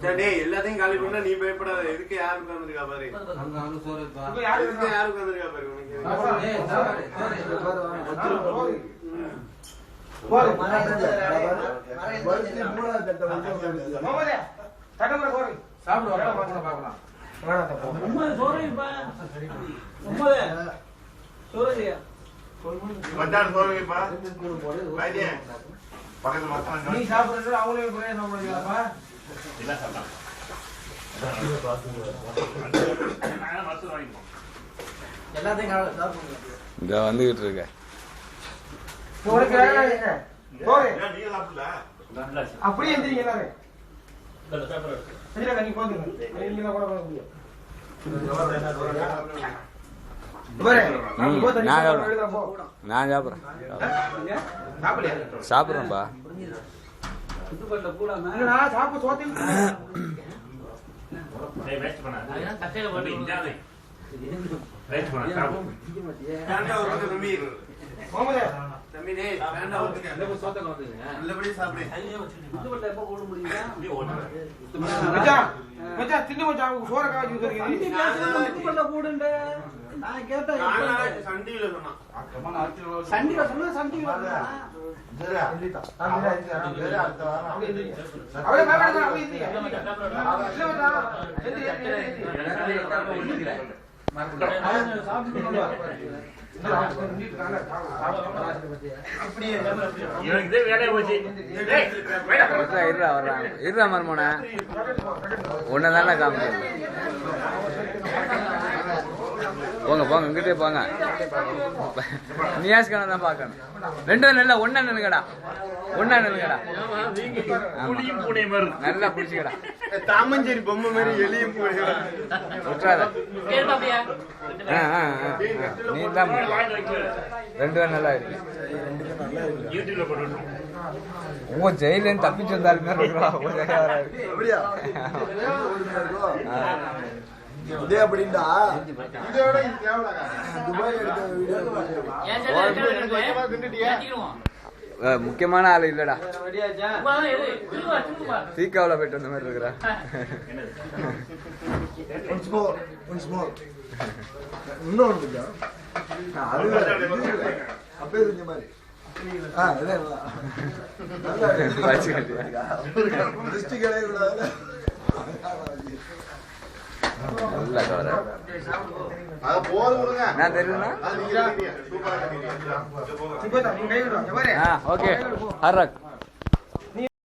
ரெண்டு எல்லாத்தையும் காலி பண்ணா நீ பயப்படாத. எதுக்கு யாரு உட்கார்ந்துருக்கா பாரு. யாரு உட்கார்ந்துருக்கா பாரு. நீ சாப்பிடுற அவங்களே சாப்பிடுறீங்களா? இங்க வந்துகிட்டு இருக்க அப்படியே எந்திரிங்க எல்லாரும். நான் சாப்பிட்றேன்ப்பா. இருடா மர்மோன ஒன்னதானே காமிக்க. போங்க போங்க இங்கிட்டே போங்க. நியாஸ்கான தான் பாக்கணும். ரெண்டு நல்லா ஒன்னா நின்னுங்கடா. ஒன்னா நின்னுங்கடா. நல்லா பிடிச்சிக்கடா. தாமஞ்சேரி பொம்மை மாதிரி எலியும் விட்டுறாத. நீ தான் ரெண்டு பேரும் நல்லா இருக்கு. உங்க ஜெயில தப்பிச்சு வந்தாலுமே இதே அப்படின்டா இதோட துபாய் முக்கியமான ஆளு இல்லடா. சீக்காவில போயிட்டு வந்த மாதிரி இருக்கிறா. நான் தெரியுதுண்ணா. ஓகே ஹர்ரக்